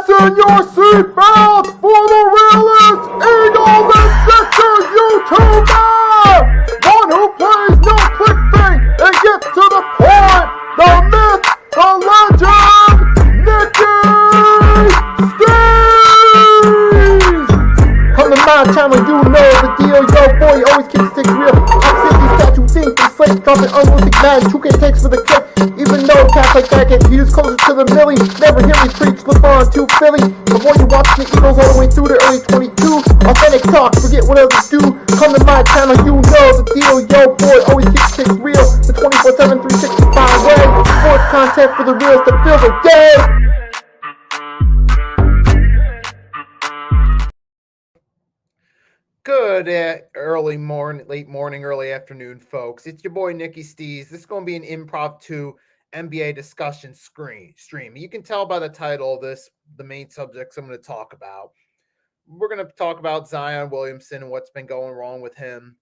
Fasten your seatbelts for the realest Eagles and Sixers YouTuber! One who plays no clickbait and gets to the point! The myth, the legend, Nicky Stees! On the My Channel, you know the deal. Yo, boy, always keeps things real. I'm simply statue think the slate, dropping unrealistic mad 2K takes for the kick. Even though cats like that get views closer to the millie, never hear me preach, look on to Philly. Before you watch the Eagles all the way through the early 22, authentic talk, forget what others do. Come to my channel, you know the deal. Yo, boy, always keep things real. The 24/7, 365 way. Sports content for the reals that fill the day. Good late morning, early afternoon, folks. It's your boy, Nicky Stees. This is going to be an impromptu NBA discussion stream. You can tell by the title of this, the main subjects I'm going to talk about. We're going to talk about Zion Williamson and what's been going wrong with him,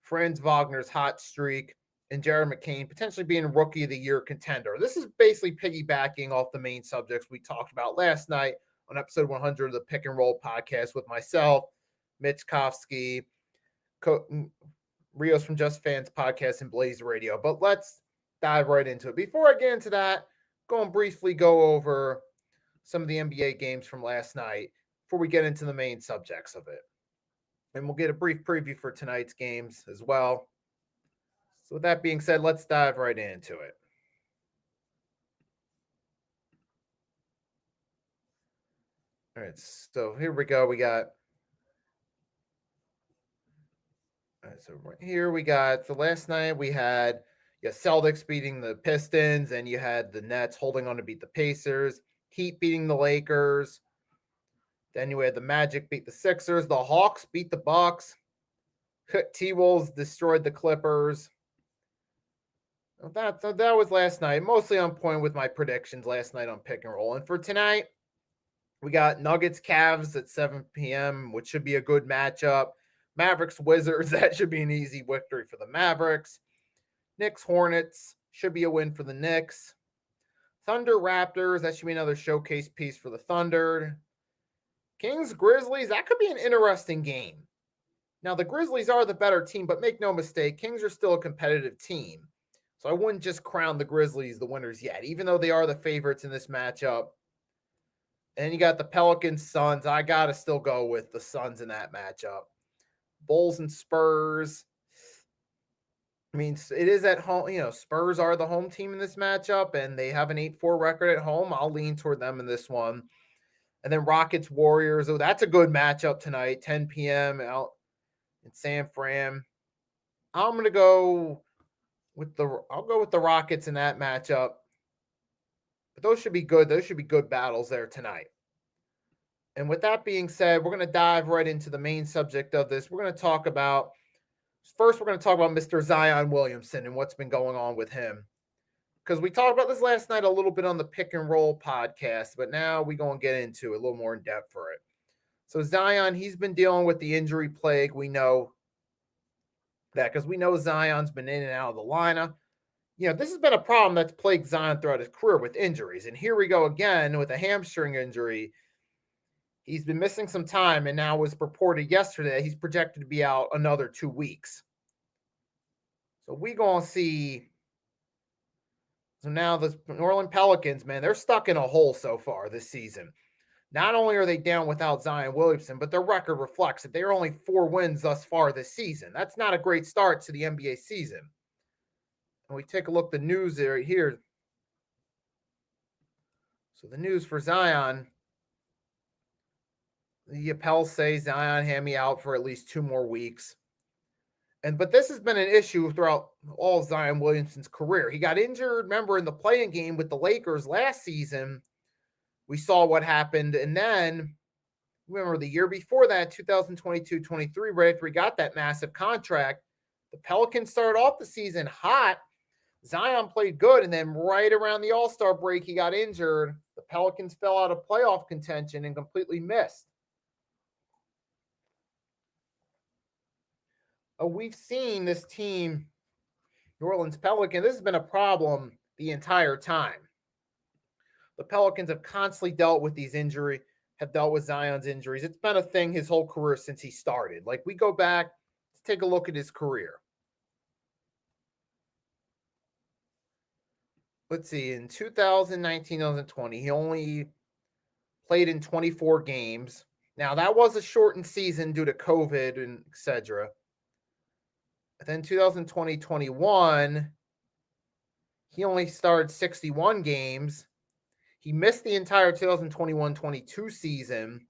Franz Wagner's hot streak, and Jared McCain potentially being Rookie of the Year contender. This is basically piggybacking off the main subjects we talked about last night on episode 100 of the Pick and Roll podcast with myself, Mitch Kofsky, Rios from Just Fans podcast, and Blaze Radio. But let's dive right into it. Before I get into that, going to briefly go over some of the NBA games from last night before we get into the main subjects of it. And we'll get a brief preview for tonight's games as well. So with that being said, let's dive right into it. All right, so here we go. So right here we got, so last night we had Celtics beating the Pistons, and you had the Nets holding on to beat the Pacers, Heat beating the Lakers, then you had the Magic beat the Sixers, the Hawks beat the Bucks, T-Wolves destroyed the Clippers. That was last night, mostly on point with my predictions last night on Pick and Roll. And for tonight, we got Nuggets Cavs at 7 p.m., which should be a good matchup. Mavericks Wizards, that should be an easy victory for the Mavericks. Knicks Hornets, should be a win for the Knicks. Thunder Raptors, that should be another showcase piece for the Thunder. Kings Grizzlies, that could be an interesting game. Now, the Grizzlies are the better team, but make no mistake, Kings are still a competitive team. So I wouldn't just crown the Grizzlies the winners yet, even though they are the favorites in this matchup. And you got the Pelicans Suns. I got to still go with the Suns in that matchup. Bulls and Spurs. I mean, it is at home. Spurs are the home team in this matchup, and they have an 8-4 record at home. I'll lean toward them in this one. And then Rockets Warriors. Oh, that's a good matchup tonight, 10 p.m. out in San Fran. I'm going to go with the Rockets in that matchup. But those should be good. Those should be good battles there tonight. And with that being said, we're going to dive right into the main subject of this. We're going to talk about Mr. Zion Williamson and what's been going on with him. Because we talked about this last night a little bit on the Pick and Roll podcast, but now we're going to get into it a little more in depth for it. So Zion, he's been dealing with the injury plague. We know that because we know Zion's been in and out of the lineup. This has been a problem that's plagued Zion throughout his career with injuries. And here we go again with a hamstring injury. He's been missing some time, and now was reported yesterday he's projected to be out another 2 weeks. So we going to see. So now the New Orleans Pelicans, man, they're stuck in a hole so far this season. Not only are they down without Zion Williamson, but their record reflects that they're only 4 wins thus far this season. That's not a great start to the NBA season. And we take a look at the news right here. So the news for Zion. The Appels say Zion hand me out for at least 2 more weeks. But this has been an issue throughout all Zion Williamson's career. He got injured, remember, in the play-in game with the Lakers last season. We saw what happened. And then, remember, the year before that, 2022-23, right after he got that massive contract, the Pelicans started off the season hot. Zion played good, and then right around the All-Star break, he got injured. The Pelicans fell out of playoff contention and completely missed. We've seen this team, New Orleans Pelicans, this has been a problem the entire time. The Pelicans have constantly dealt with Zion's injuries. It's been a thing his whole career since he started. Like, we go back, let's take a look at his career. Let's see, in 2019-2020, he only played in 24 games. Now, that was a shortened season due to COVID and etc. Then 2020-21, he only started 61 games. He missed the entire 2021-22 season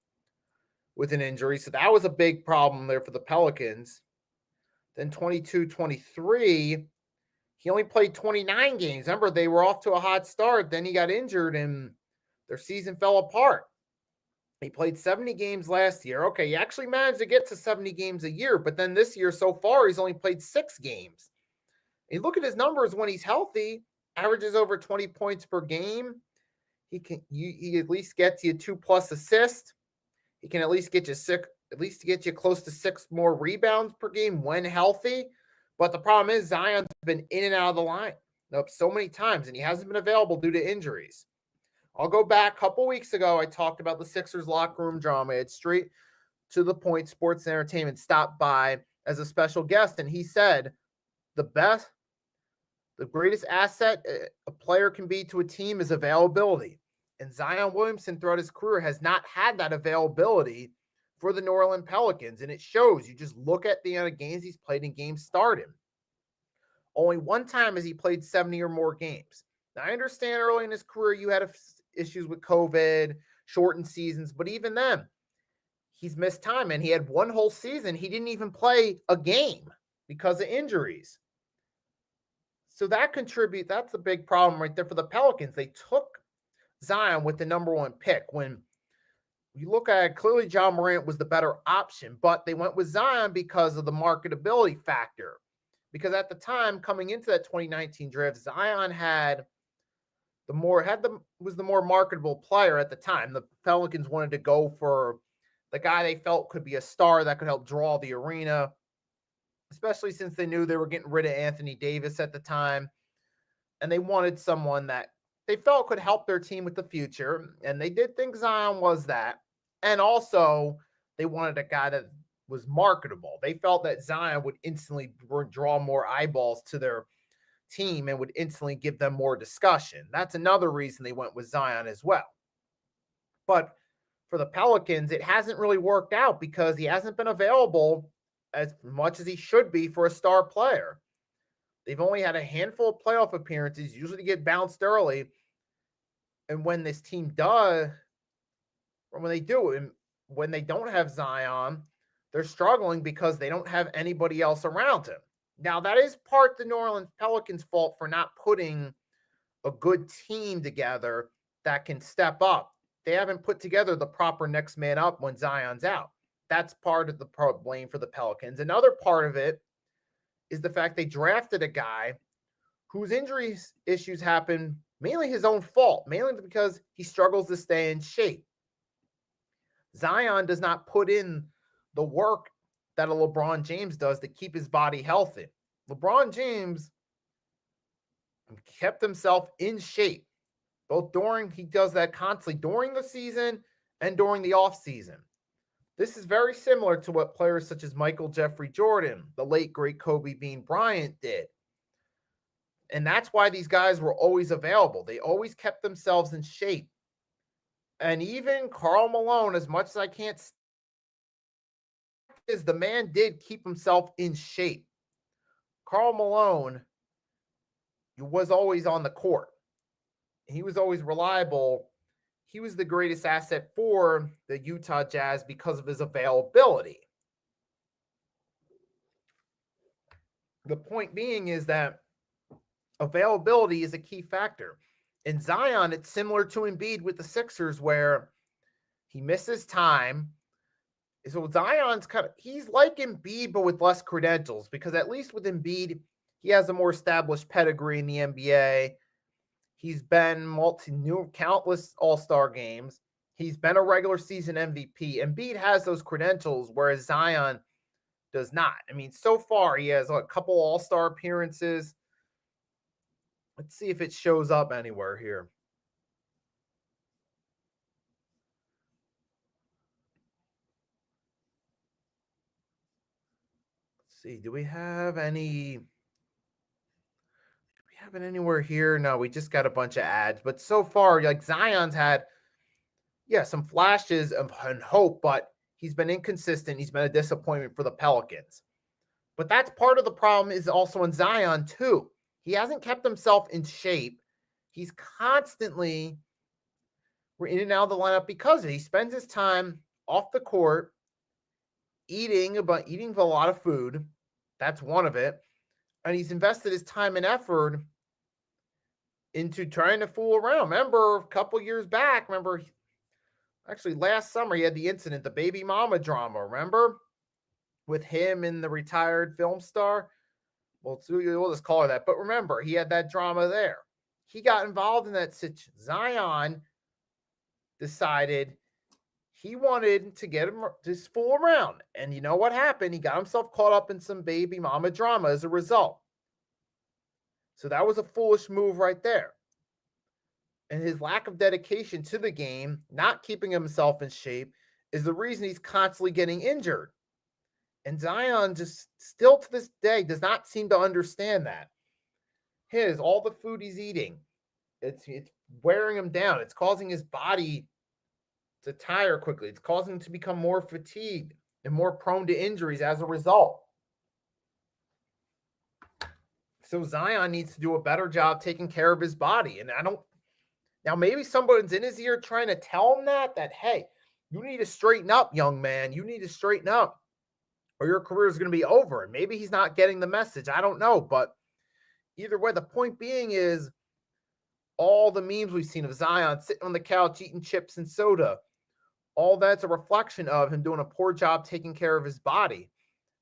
with an injury, so that was a big problem there for the Pelicans. Then 22-23, he only played 29 games. Remember, they were off to a hot start. Then he got injured, and their season fell apart. He played 70 games last year. Okay, he actually managed to get to 70 games a year, but then this year so far, he's only played 6 games. You look at his numbers when he's healthy, averages over 20 points per game. He at least gets you 2+ assists. He can at least get you close to 6 more rebounds per game when healthy. But the problem is Zion's been in and out of the lineup so many times, and he hasn't been available due to injuries. I'll go back a couple weeks ago. I talked about the Sixers locker room drama. It's Straight to the Point Sports and Entertainment stopped by as a special guest, and he said the greatest asset a player can be to a team is availability. And Zion Williamson throughout his career has not had that availability for the New Orleans Pelicans, and it shows. You just look at the amount of games he's played and games started. Only one time has he played 70 or more games. Now, I understand early in his career you had issues with COVID, shortened seasons, but even then, he's missed time, and he had one whole season he didn't even play a game because of injuries. So that's a big problem right there for the Pelicans. They took Zion with the number 1 pick. When you look at it, clearly John Morant was the better option, but they went with Zion because of the marketability factor. Because at the time, coming into that 2019 draft, Zion was the more marketable player at the time. The Pelicans wanted to go for the guy they felt could be a star that could help draw the arena, especially since they knew they were getting rid of Anthony Davis at the time. And they wanted someone that they felt could help their team with the future. And they did think Zion was that. And also, they wanted a guy that was marketable. They felt that Zion would instantly draw more eyeballs to their team and would instantly give them more discussion. That's another reason they went with Zion as well. But for the Pelicans, it hasn't really worked out because he hasn't been available as much as he should be for a star player. They've only had a handful of playoff appearances, usually get bounced early. And when this team does, or when they do, and when they don't have Zion, they're struggling because they don't have anybody else around him. Now, that is part the New Orleans Pelicans' fault for not putting a good team together that can step up. They haven't put together the proper next man up when Zion's out. That's part of the blame for the Pelicans. Another part of it is the fact they drafted a guy whose injury issues happen mainly his own fault, mainly because he struggles to stay in shape. Zion does not put in the work that a LeBron James does to keep his body healthy. LeBron James kept himself in shape, he does that constantly during the season and during the off season. This is very similar to what players such as Michael Jeffrey Jordan, the late great Kobe Bean Bryant did. And that's why these guys were always available. They always kept themselves in shape. And even Karl Malone, as much as I can't, is the man did keep himself in shape. Karl Malone was always on the court. He was always reliable. He was the greatest asset for the Utah Jazz because of his availability. The point being is that availability is a key factor. In Zion, it's similar to Embiid with the Sixers, where he misses time. So Zion's he's like Embiid, but with less credentials, because at least with Embiid, he has a more established pedigree in the NBA. He's been countless all-star games. He's been a regular season MVP. Embiid has those credentials, whereas Zion does not. I mean, so far, he has a couple all-star appearances. Let's see if it shows up anywhere here. see, do we have anywhere here? No, we just got a bunch of ads. But so far, like Zion's had, some flashes of hope, but he's been inconsistent. He's been a disappointment for the Pelicans. But that's part of the problem is also in Zion too. He hasn't kept himself in shape. He's constantly in and out of the lineup because he spends his time off the court eating a lot of food. That's one of it. And he's invested his time and effort into trying to fool around. Remember a couple years back, actually last summer, he had the incident, the baby mama drama, remember? With him and the retired film star. Well, we'll just call her that. But remember, he had that drama there. He got involved in that situation. Zion decided he wanted to get him just fool around. And you know what happened? He got himself caught up in some baby mama drama as a result. So that was a foolish move right there. And his lack of dedication to the game, not keeping himself in shape, is the reason he's constantly getting injured. And Zion just still to this day does not seem to understand that. All the food he's eating, it's wearing him down. It's causing his body to tire quickly. It's causing him to become more fatigued and more prone to injuries as a result. So Zion needs to do a better job taking care of his body. And now maybe someone's in his ear trying to tell him that, hey, you need to straighten up, young man. You need to straighten up or your career is going to be over. And maybe he's not getting the message. I don't know. But either way, the point being is all the memes we've seen of Zion sitting on the couch eating chips and soda, all that's a reflection of him doing a poor job taking care of his body.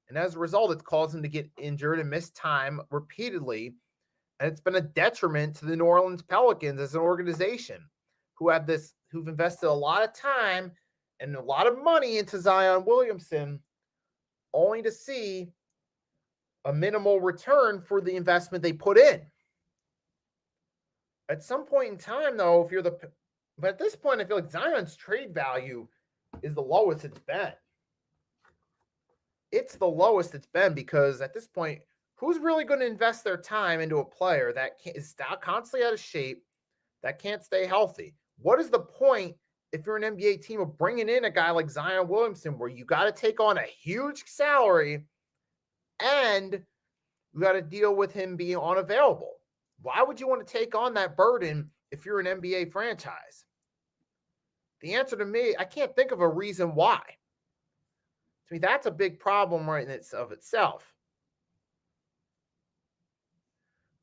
And as a result, it's caused him to get injured and miss time repeatedly. And it's been a detriment to the New Orleans Pelicans as an organization who've invested a lot of time and a lot of money into Zion Williamson, only to see a minimal return for the investment they put in. At some point in time, though, but at this point, I feel like Zion's trade value is the lowest it's been. It's the lowest it's been because at this point, who's really going to invest their time into a player that is constantly out of shape, that can't stay healthy? What is the point if you're an NBA team of bringing in a guy like Zion Williamson where you got to take on a huge salary and you got to deal with him being unavailable? Why would you want to take on that burden if you're an NBA franchise? The answer to me, I can't think of a reason why. To me, that's a big problem right in of itself.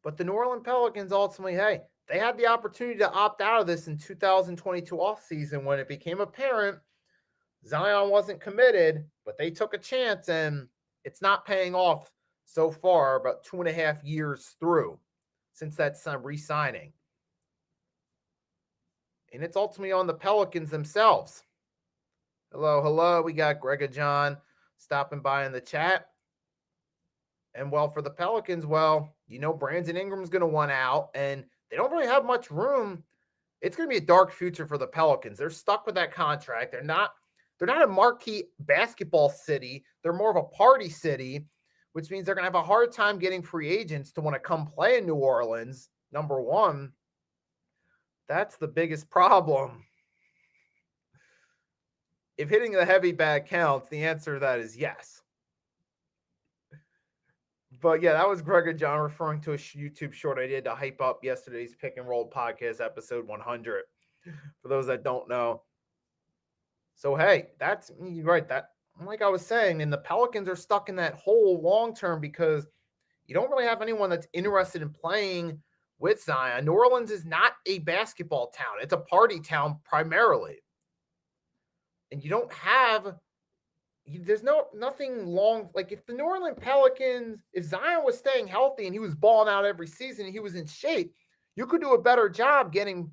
But the New Orleans Pelicans ultimately, they had the opportunity to opt out of this in 2022 offseason when it became apparent Zion wasn't committed, but they took a chance and it's not paying off so far, about 2.5 years through since that re-signing. And it's ultimately on the Pelicans themselves. Hello. We got Greg and John stopping by in the chat. And for the Pelicans, Brandon Ingram's going to want out, and they don't really have much room. It's going to be a dark future for the Pelicans. They're stuck with that contract. They're not a marquee basketball city. They're more of a party city, which means they're going to have a hard time getting free agents to want to come play in New Orleans. Number one, that's the biggest problem. If hitting the heavy bag counts, the answer to that is yes. But yeah, that was Greg and John referring to a YouTube short I did to hype up yesterday's Pick and Roll podcast episode 100. For those that don't know. So, that's right. That, like I was saying, and the Pelicans are stuck in that hole long term because you don't really have anyone that's interested in playing with Zion. New Orleans is not a basketball town. It's a party town primarily. And you don't have, there's nothing long. Like if the New Orleans Pelicans, if Zion was staying healthy and he was balling out every season and he was in shape, you could do a better job in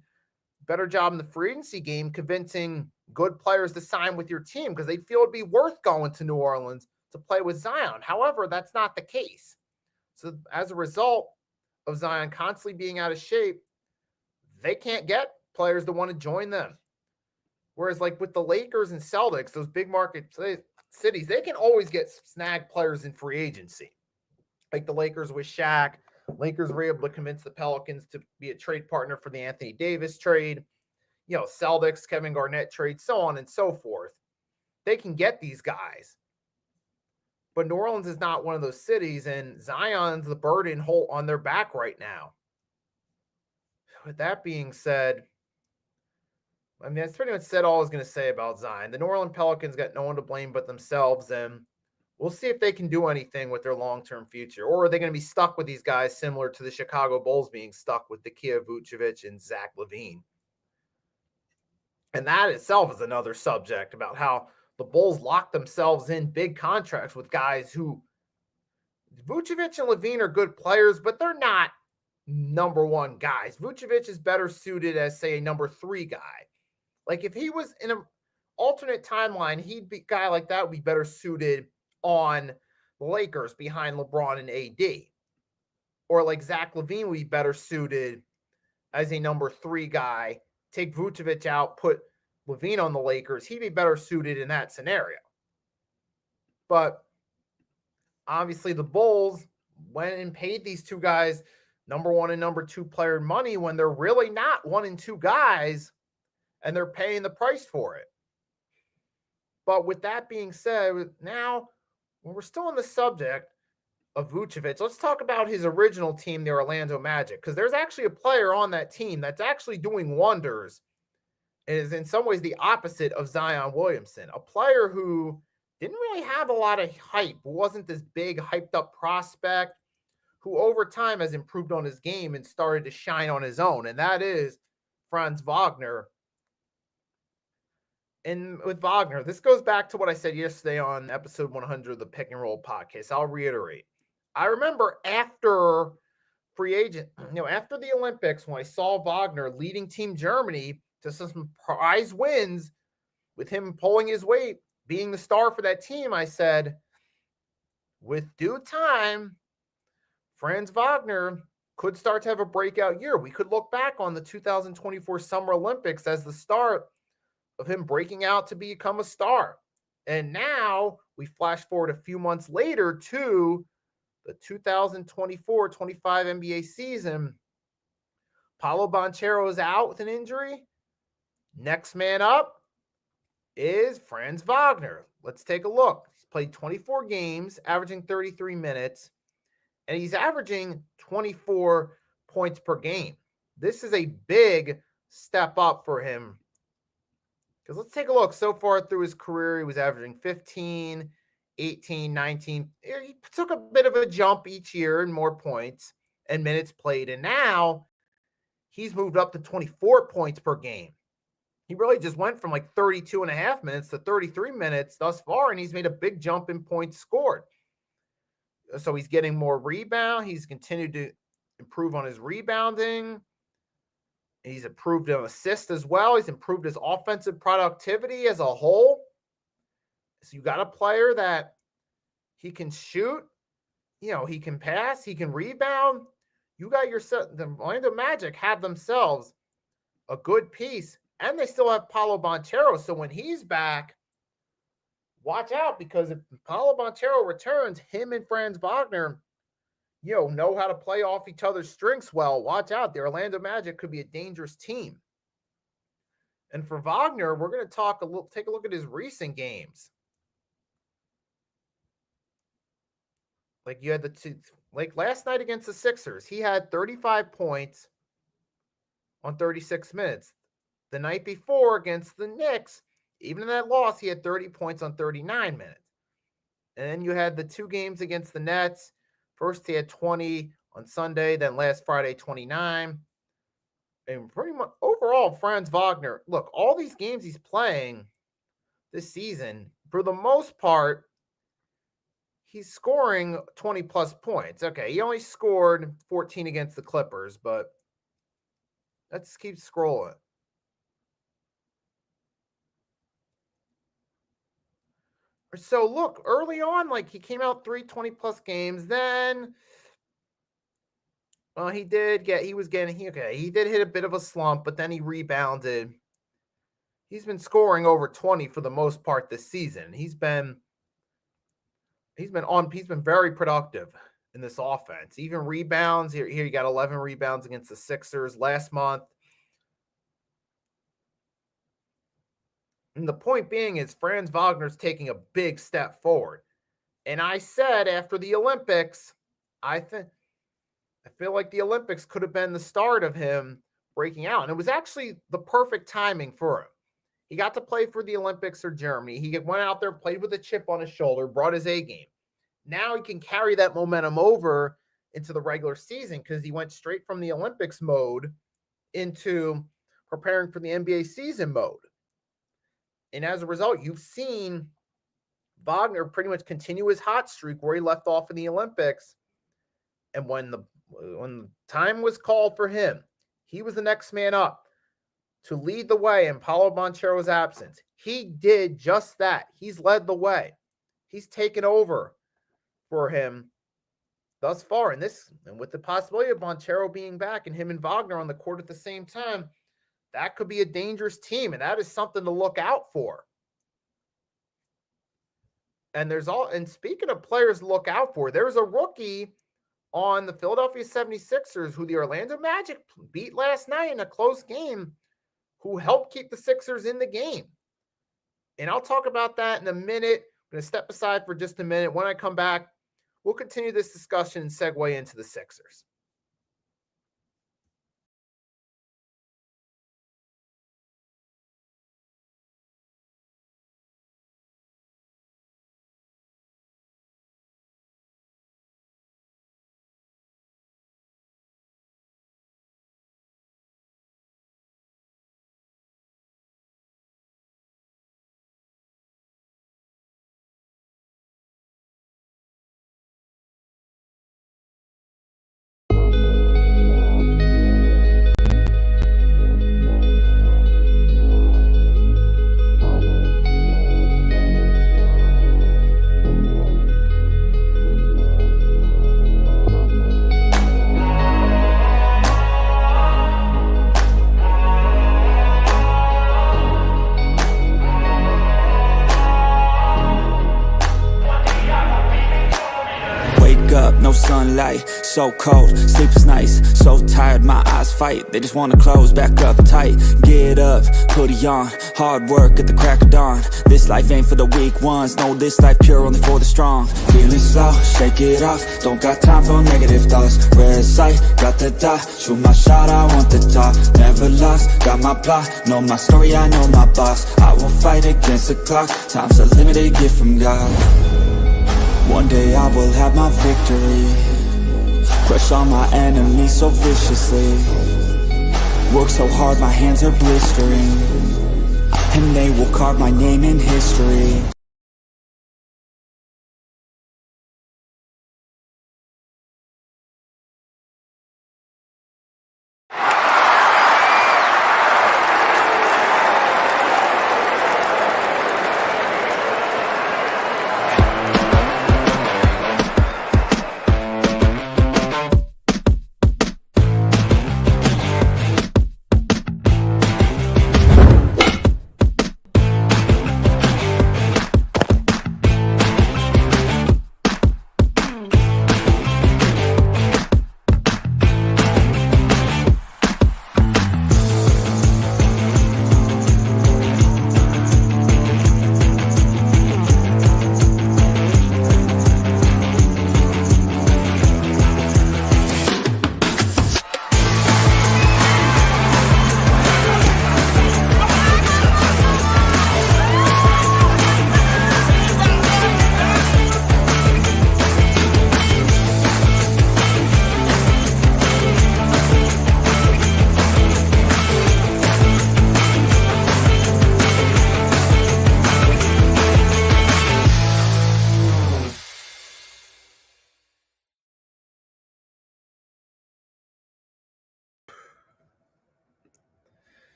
the free agency game, convincing good players to sign with your team because they'd feel it'd be worth going to New Orleans to play with Zion. However, that's not the case. So as a result of Zion constantly being out of shape, they can't get players that want to join them. Whereas like with the Lakers and Celtics, those big market players, cities, they can always get snag players in free agency. Like the Lakers with Shaq. Lakers were able to convince the Pelicans to be a trade partner for the Anthony Davis trade. Celtics, Kevin Garnett trade, so on and so forth. They can get these guys. But New Orleans is not one of those cities, and Zion's the burden on their back right now. With that being said, that's pretty much said all I was going to say about Zion. The New Orleans Pelicans got no one to blame but themselves, and we'll see if they can do anything with their long-term future. Or are they going to be stuck with these guys similar to the Chicago Bulls being stuck with Nikola Vucevic and Zach LaVine? And that itself is another subject about how the Bulls locked themselves in big contracts with guys who Vucevic and LaVine are good players, but they're not number one guys. Vucevic is better suited as, say, a number 3 guy. Like if he was in an alternate timeline, a guy like that would be better suited on the Lakers behind LeBron and AD. Or like Zach LaVine would be better suited as a number 3 guy. Take Vucevic out, put LaVine on the Lakers. He'd be better suited in that scenario. But obviously the Bulls went and paid these 2 guys number 1 and number 2 player money when they're really not 1 and 2 guys, and they're paying the price for it. But with that being said, now when we're still on the subject of Vucevic, let's talk about his original team, the Orlando Magic, because there's actually a player on that team that's actually doing wonders and is in some ways the opposite of Zion Williamson, a player who didn't really have a lot of hype, wasn't this big hyped up prospect, who over time has improved on his game and started to shine on his own, and that is Franz Wagner. And with Wagner, this goes back to what I said yesterday on episode 100 of the Pick and Roll podcast. I'll reiterate. I remember after after the Olympics, when I saw Wagner leading Team Germany to some prize wins with him pulling his weight, being the star for that team, I said, with due time, Franz Wagner could start to have a breakout year. We could look back on the 2024 Summer Olympics as the start of him breaking out to become a star. And now we flash forward a few months later to the 2024-25 NBA season. Paolo Banchero is out with an injury. Next man up is Franz Wagner. Let's take a look. He's played 24 games, averaging 33 minutes, and he's averaging 24 points per game. This is a big step up for him. Because let's take a look. So far through his career, he was averaging 15, 18, 19. He took a bit of a jump each year in more points and minutes played. And now he's moved up to 24 points per game. He really just went from like 32 and a half minutes to 33 minutes thus far, and he's made a big jump in points scored. So he's getting more rebound. He's continued to improve on his rebounding. He's improved on assists as well. He's improved his offensive productivity as a whole. So you got a player that he can shoot, he can pass, he can rebound. You got the Orlando Magic have themselves a good piece, and they still have Paolo Banchero. So when he's back, watch out, because if Paolo Banchero returns, him and Franz Wagner know how to play off each other's strengths well. Watch out. The Orlando Magic could be a dangerous team. And for Wagner, we're going to take a look at his recent games. Like you had like last night against the Sixers, he had 35 points on 36 minutes. The night before against the Knicks, even in that loss, he had 30 points on 39 minutes. And then you had the 2 games against the Nets. First, he had 20 on Sunday, then last Friday, 29. And pretty much overall, Franz Wagner, look, all these games he's playing this season, for the most part, he's scoring 20-plus points. Okay, he only scored 14 against the Clippers, but let's keep scrolling. So look, early on, like he came out 3 20-plus games. Then, he did hit a bit of a slump, but then he rebounded. He's been scoring over 20 for the most part this season. He's been he's been very productive in this offense. Even rebounds. Here you got 11 rebounds against the Sixers last month. And the point being is Franz Wagner's taking a big step forward. And I said after the Olympics, I feel like the Olympics could have been the start of him breaking out. And it was actually the perfect timing for him. He got to play for the Olympics or Germany. He went out there, played with a chip on his shoulder, brought his A game. Now he can carry that momentum over into the regular season because he went straight from the Olympics mode into preparing for the NBA season mode. And as a result, you've seen Wagner pretty much continue his hot streak where he left off in the Olympics. And when the time was called for him, he was the next man up to lead the way in Paolo Banchero's absence. He did just that. He's led the way. He's taken over for him thus far. And with the possibility of Banchero being back and him and Wagner on the court at the same time, that could be a dangerous team, and that is something to look out for. And speaking of players to look out for, there's a rookie on the Philadelphia 76ers who the Orlando Magic beat last night in a close game, who helped keep the Sixers in the game. And I'll talk about that in a minute. I'm going to step aside for just a minute. When I come back, we'll continue this discussion and segue into the Sixers. No sunlight, so cold, sleep is nice. So tired, my eyes fight. They just wanna close back up tight. Get up, hoodie on, hard work at the crack of dawn. This life ain't for the weak ones. No, this life pure, only for the strong. Feeling slow, shake it off. Don't got time for negative thoughts. Red sight, got the dot. Shoot my shot, I want the top. Never lost, got my plot. Know my story, I know my boss. I will fight against the clock. Time's a limited gift from God. One day I will have my victory. Crush all my enemies so viciously. Work so hard my hands are blistering, and they will carve my name in history.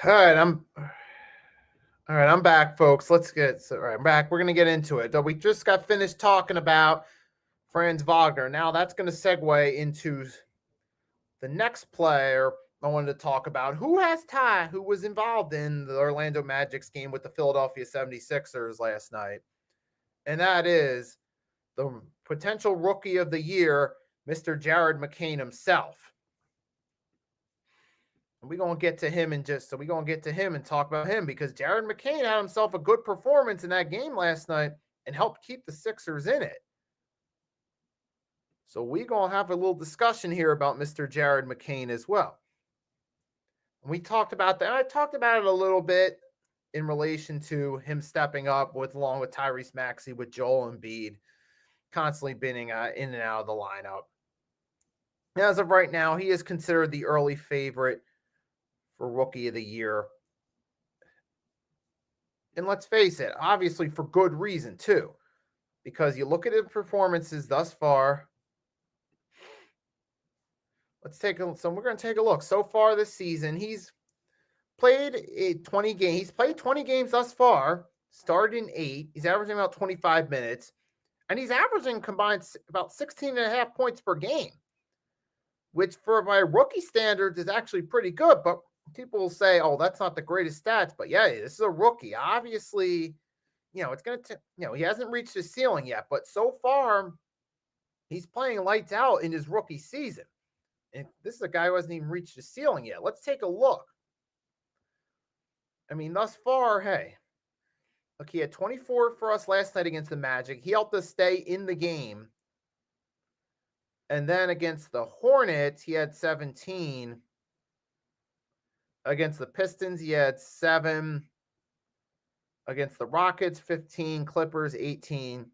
All right, I'm back, folks. All right, I'm back. We're going to get into it. We just got finished talking about Franz Wagner. Now that's going to segue into the next player I wanted to talk about, who was involved in the Orlando Magic's game with the Philadelphia 76ers last night. and that is the potential rookie of the year, Mr. Jared McCain himself. And we're going to get to him and talk about him, because Jared McCain had himself a good performance in that game last night and helped keep the Sixers in it. So we're going to have a little discussion here about Mr. Jared McCain as well. And we talked about that. I talked about it a little bit in relation to him stepping up along with Tyrese Maxey, with Joel Embiid constantly being in and out of the lineup. As of right now, he is considered the early favorite for Rookie of the Year. And let's face it, obviously for good reason too, because you look at his performances thus far. So we're going to take a look. So far this season, he's played 20 games. He's played 20 games thus far, started in 8. He's averaging about 25 minutes, and he's averaging combined about 16.5 points per game, which for my rookie standards is actually pretty good. But people will say, oh, that's not the greatest stats. But yeah, this is a rookie. Obviously, it's going to, he hasn't reached his ceiling yet. But so far, he's playing lights out in his rookie season. And this is a guy who hasn't even reached his ceiling yet. Let's take a look. I mean, thus far, hey, look, he had 24 for us last night against the Magic. He helped us stay in the game. And then against the Hornets, he had 17. Against the Pistons, he had 7. Against the Rockets, 15. Clippers, 18.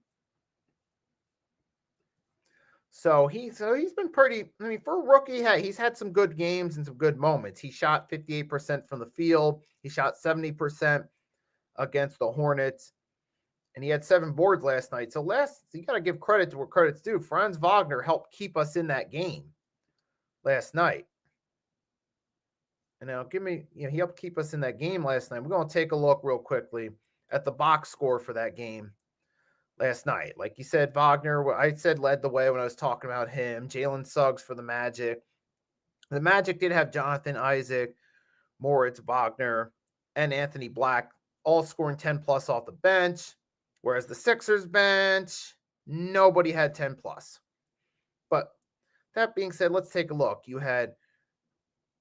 So he's been pretty, I mean, for a rookie, hey, he's had some good games and some good moments. He shot 58% from the field. He shot 70% against the Hornets. And he had 7 boards last night. So you got to give credit to where credit's due. Franz Wagner helped keep us in that game last night. And now he helped keep us in that game last night. We're going to take a look real quickly at the box score for that game last night. Like you said, Wagner, I said led the way when I was talking about him. Jalen Suggs for the Magic. The Magic did have Jonathan Isaac, Moritz Wagner, and Anthony Black all scoring 10 plus off the bench. Whereas the Sixers bench, nobody had 10 plus. But that being said, let's take a look. You had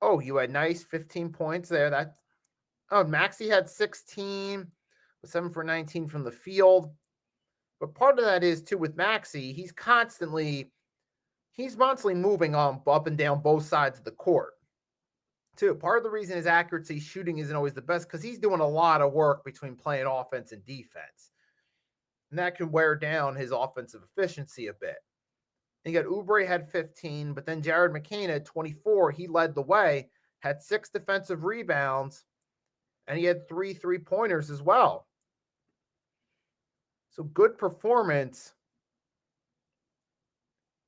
nice 15 points there. Maxey had 16, 7 for 19 from the field. But part of that is too with Maxey, he's constantly moving on up and down both sides of the court. Too. Part of the reason his accuracy shooting isn't always the best, because he's doing a lot of work between playing offense and defense. And that can wear down his offensive efficiency a bit. And you got Oubre had 15, but then Jared McCain had 24. He led the way, had 6 defensive rebounds, and he had 3 3-pointers as well. So good performance.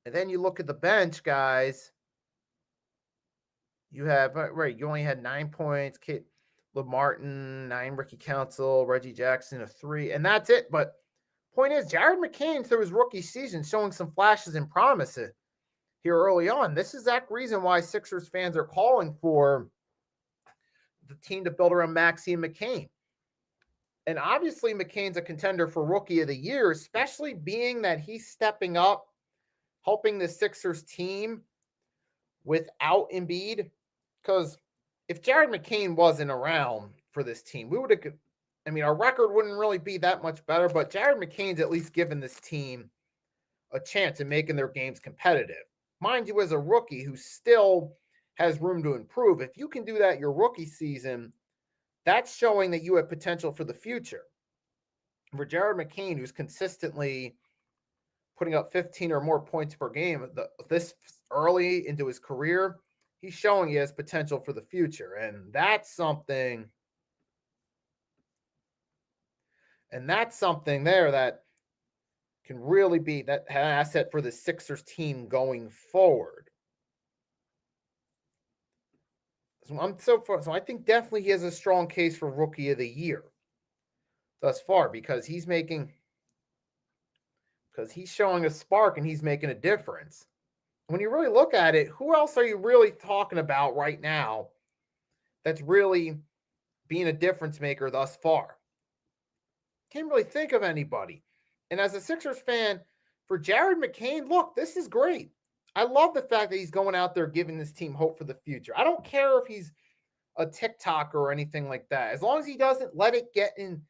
And then you look at the bench, guys. You have, you only had 9 points. Kit LeMartin, 9, Ricky Council, Reggie Jackson, a 3. And that's it. But point is, Jared McCain, through his rookie season, showing some flashes and promise here early on. This is the exact reason why Sixers fans are calling for the team to build around Maxey and McCain. And obviously, McCain's a contender for Rookie of the Year, especially being that he's stepping up, helping the Sixers team without Embiid. Because if Jared McCain wasn't around for this team, we would have, our record wouldn't really be that much better, but Jared McCain's at least given this team a chance in making their games competitive. Mind you, as a rookie who still has room to improve, if you can do that your rookie season, that's showing that you have potential for the future. For Jared McCain, who's consistently putting up 15 or more points per game this early into his career, he's showing he has potential for the future. And that's something there that can really be that asset for the Sixers team going forward. So I think definitely he has a strong case for Rookie of the Year thus far, because he's showing a spark and he's making a difference. When you really look at it, who else are you really talking about right now that's really being a difference maker thus far? Can't really think of anybody. And as a Sixers fan, for Jared McCain, look, this is great. I love the fact that he's going out there giving this team hope for the future. I don't care if he's a TikToker or anything like that. As long as he doesn't let it get in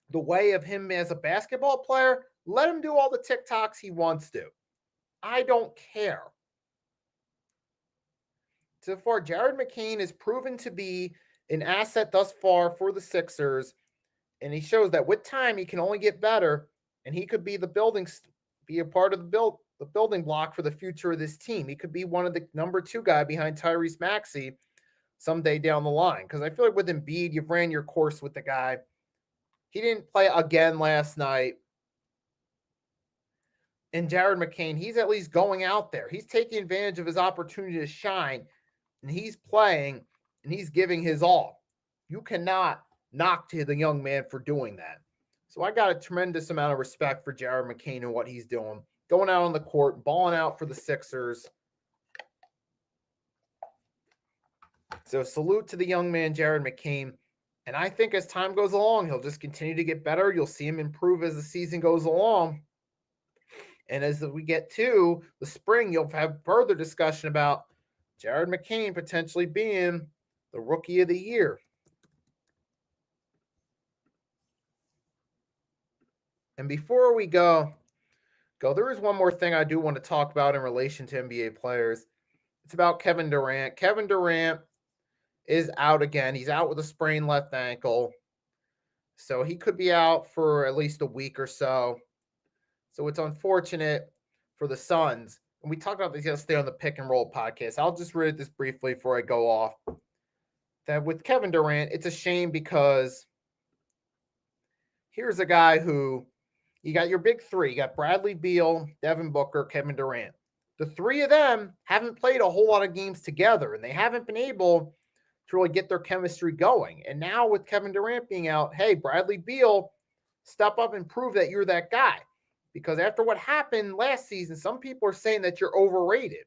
the way of him as a basketball player, let him do all the TikToks he wants to. I don't care. So far, Jared McCain has proven to be an asset thus far for the Sixers, and he shows that with time he can only get better, and he could be be a part of the building block for the future of this team. He could be one of the number 2 guy behind Tyrese Maxey someday down the line. Because I feel like with Embiid, you've ran your course with the guy. He didn't play again last night. And Jared McCain, he's at least going out there. He's taking advantage of his opportunity to shine, and he's playing, and he's giving his all. You cannot knock to the young man for doing that. So I got a tremendous amount of respect for Jared McCain and what he's doing. Going out on the court, balling out for the Sixers. So salute to the young man, Jared McCain. And I think as time goes along, he'll just continue to get better. You'll see him improve as the season goes along. And as we get to the spring, you'll have further discussion about Jared McCain potentially being the Rookie of the Year. And before we go, there is one more thing I do want to talk about in relation to NBA players. It's about Kevin Durant. Kevin Durant is out again. He's out with a sprained left ankle. So he could be out for at least a week or so. So it's unfortunate for the Suns. And we talked about this yesterday on the Pick and Roll podcast. I'll just read this briefly before I go off. That with Kevin Durant, it's a shame because here's a guy who, you got your big 3. You got Bradley Beal, Devin Booker, Kevin Durant. The 3 of them haven't played a whole lot of games together, and they haven't been able to really get their chemistry going. And now with Kevin Durant being out, hey, Bradley Beal, step up and prove that you're that guy. Because after what happened last season, some people are saying that you're overrated.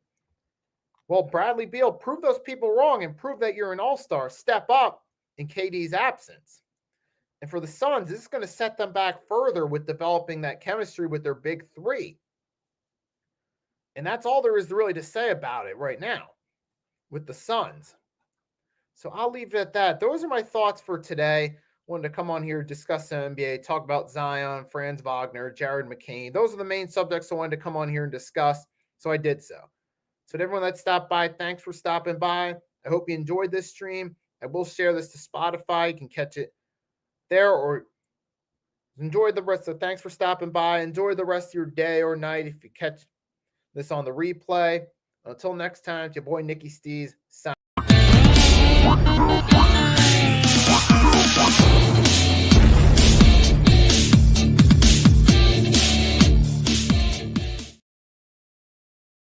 Well, Bradley Beal, prove those people wrong and prove that you're an all-star. Step up in KD's absence. And for the Suns, this is going to set them back further with developing that chemistry with their big 3. And that's all there is really to say about it right now with the Suns. So I'll leave it at that. Those are my thoughts for today. Wanted to come on here, discuss the NBA, talk about Zion, Franz Wagner, Jared McCain. Those are the main subjects I wanted to come on here and discuss. So I did so. So to everyone that stopped by, thanks for stopping by. I hope you enjoyed this stream. I will share this to Spotify. You can catch it there or enjoy the rest. So thanks for stopping by. Enjoy the rest of your day or night if you catch this on the replay. Until next time, it's your boy Nicky Stees. Sign.